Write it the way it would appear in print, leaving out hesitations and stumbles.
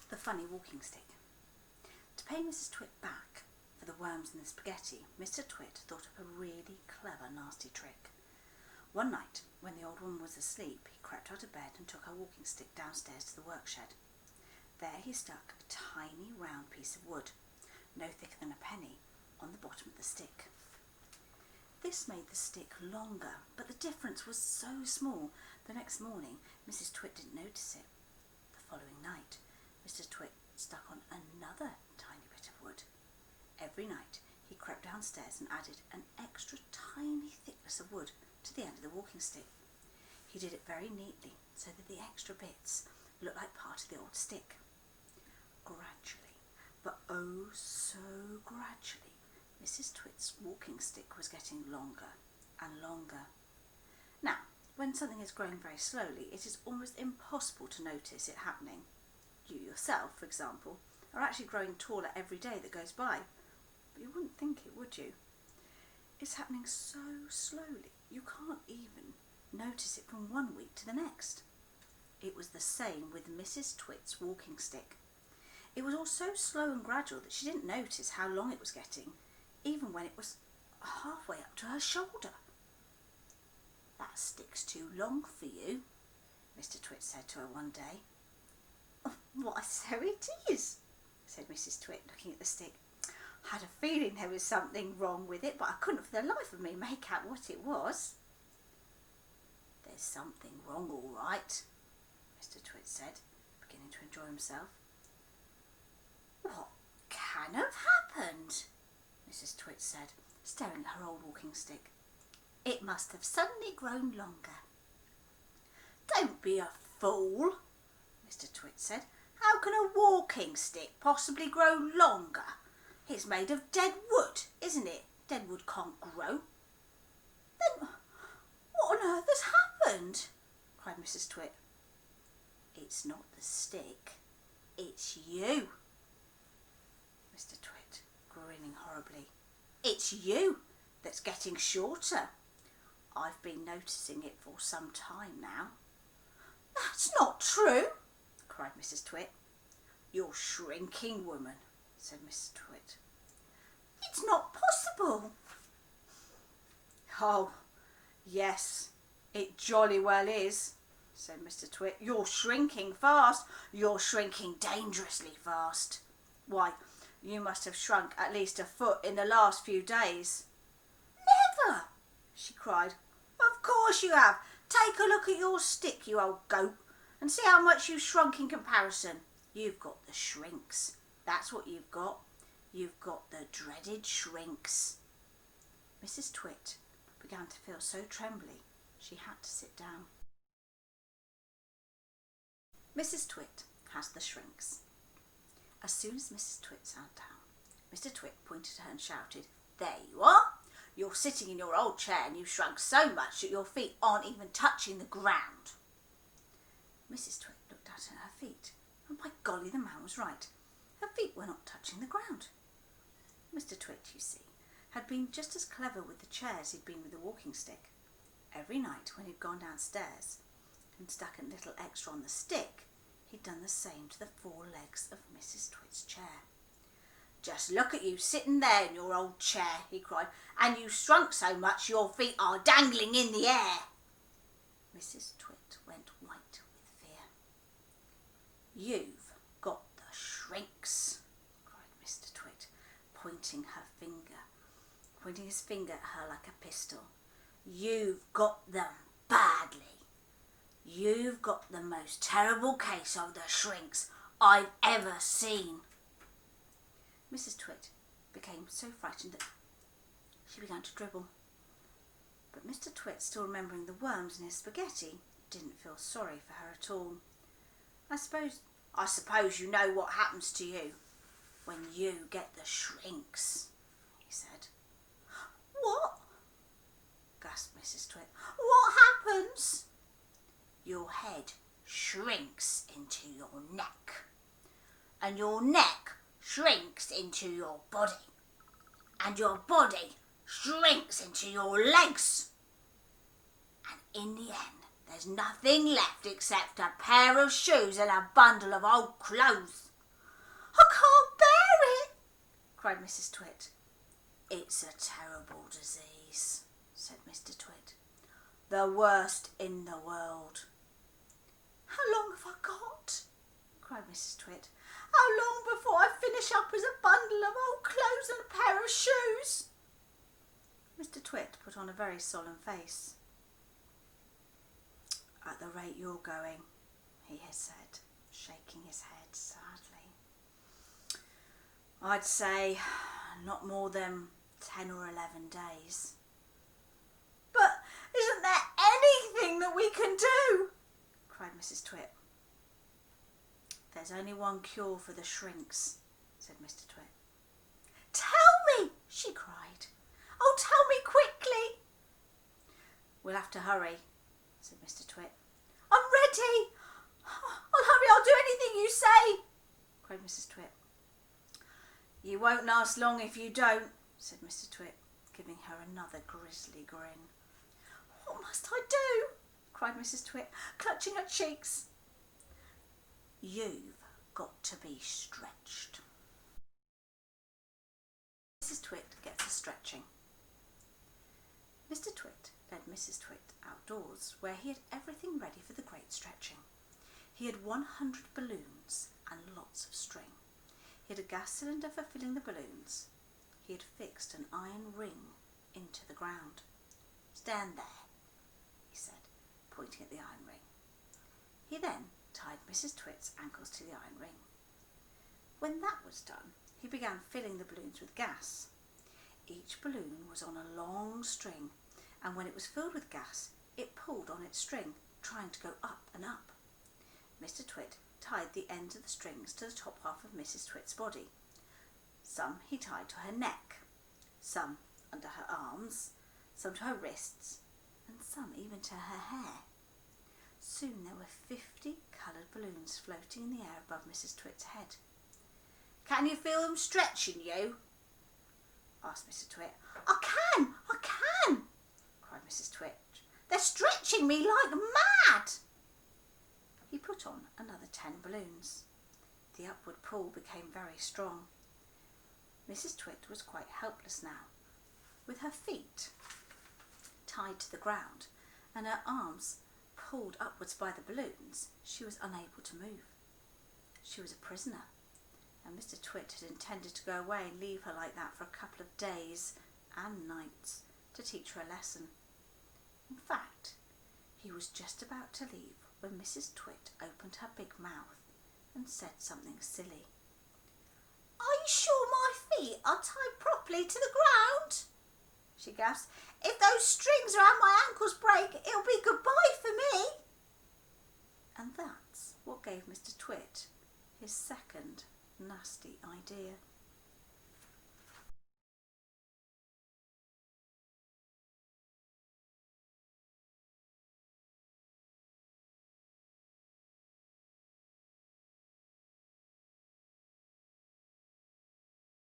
The funny walking stick. To pay Mrs Twit back for the worms in the spaghetti, Mr Twit thought up a really clever, nasty trick. One night, when the old woman was asleep, he crept out of bed and took her walking stick downstairs to the workshed. There he stuck a tiny round piece of wood, no thicker than a penny, on the bottom of the stick. This made the stick longer, but the difference was so small, the next morning Mrs Twit didn't notice it. The following night, Mr Twit stuck on another tiny bit of wood. Every night he crept downstairs and added an extra tiny thickness of wood to the end of the walking stick. He did it very neatly so that the extra bits looked like part of the old stick. Gradually, but oh so gradually, Mrs Twit's walking stick was getting longer and longer. Now, when something is growing very slowly, it is almost impossible to notice it happening. You yourself, for example, are actually growing taller every day that goes by, but you wouldn't think it, would you? It's happening so slowly, you can't even notice it from one week to the next. It was the same with Mrs Twit's walking stick. It was all so slow and gradual that she didn't notice how long it was getting, even when it was halfway up to her shoulder. "That stick's too long for you," Mr Twit said to her one day. "Why, so it is," said Mrs Twit, looking at the stick. "I had a feeling there was something wrong with it, but I couldn't for the life of me make out what it was." "There's something wrong, all right," Mr Twit said, beginning to enjoy himself. "What can have happened?" Mrs Twit said, staring at her old walking stick. "It must have suddenly grown longer." "Don't be a fool," Mr Twit said. "How can a walking stick possibly grow longer? It's made of dead wood, isn't it? Dead wood can't grow." "Then what on earth has happened?" cried Mrs Twit. "It's not the stick, it's you." Mr Twit, grinning horribly. "It's you that's getting shorter. I've been noticing it for some time now." "That's not true," cried Mrs Twit. "You're shrinking, woman," said Mr Twit. "It's not possible." "Oh, yes, it jolly well is," said Mr Twit. "You're shrinking fast. You're shrinking dangerously fast. Why, you must have shrunk at least a foot in the last few days." "Never!" she cried. "Of course you have. Take a look at your stick, you old goat, and see how much you've shrunk in comparison. You've got the shrinks. That's what you've got. You've got the dreaded shrinks." Mrs Twit began to feel so trembly she had to sit down. Mrs Twit has the shrinks. As soon as Mrs Twit sat down, Mr Twit pointed at her and shouted, "There you are! You're sitting in your old chair and you've shrunk so much that your feet aren't even touching the ground." Mrs Twit looked at her feet, and by golly, the man was right. Her feet were not touching the ground. Mr Twit, you see, had been just as clever with the chair as he'd been with the walking stick. Every night when he'd gone downstairs and stuck a little extra on the stick, he'd done the same to the four legs of Mrs Twit's chair. "Just look at you sitting there in your old chair," he cried, "and you shrunk so much your feet are dangling in the air." Mrs Twit went white with fear. "You've got the shrinks," cried Mr Twit, pointing his finger at her like a pistol. "You've got them badly. You've got the most terrible case of the shrinks I've ever seen." Mrs Twit became so frightened that she began to dribble. But Mr Twit, still remembering the worms in his spaghetti, didn't feel sorry for her at all. I suppose you know what happens to you when you get the shrinks," he said. "What?" gasped Mrs Twit. "What happens?" "Your head shrinks into your neck, and your neck shrinks into your body, and your body shrinks into your legs, and in the end there's nothing left except a pair of shoes and a bundle of old clothes." I can't bear it, cried Mrs Twit. It's a terrible disease, said Mr Twit. The worst in the world. How long have I got? Cried Mrs Twit. How long before I finish up as a bundle of old clothes and a pair of shoes? Mr Twit put on a very solemn face. At the rate you're going, he had said, shaking his head sadly, I'd say not more than 10 or 11 days. But isn't there anything that we can do? Cried Mrs Twit. There's only one cure for the shrinks, said Mr Twit. Tell me, she cried. Oh, tell me quickly. We'll have to hurry, said Mr Twit. I'm ready. I'll hurry, I'll do anything you say, cried Mrs Twit. You won't last long if you don't, said Mr Twit, giving her another grisly grin. What must I do? Cried Mrs Twit, clutching her cheeks. You've got to be stretched. Mrs Twit gets a stretching. Mr Twit led Mrs Twit outdoors, where he had everything ready for the great stretching. He had 100 balloons and lots of string. He had a gas cylinder for filling the balloons. He had fixed an iron ring into the ground. Stand there, he said, pointing at the iron ring. He then tied Mrs Twit's ankles to the iron ring. When that was done, he began filling the balloons with gas. Each balloon was on a long string, and when it was filled with gas, it pulled on its string, trying to go up and up. Mr Twit tied the ends of the strings to the top half of Mrs Twit's body. Some he tied to her neck, some under her arms, some to her wrists, and some even to her hair. Soon there were 50 coloured balloons floating in the air above Mrs Twit's head. Can you feel them stretching you? Asked Mr Twit. I can, cried Mrs Twit. They're stretching me like mad. He put on another 10 balloons. The upward pull became very strong. Mrs Twit was quite helpless now. With her feet tied to the ground and her arms pulled upwards by the balloons, she was unable to move. She was a prisoner, and Mr Twit had intended to go away and leave her like that for a couple of days and nights to teach her a lesson. In fact, he was just about to leave when Mrs Twit opened her big mouth and said something silly. Are you sure my feet are tied properly to the ground? She gasped. If those strings around my ankles break, it'll be goodbye for me. And that's what gave Mr Twit his second nasty idea.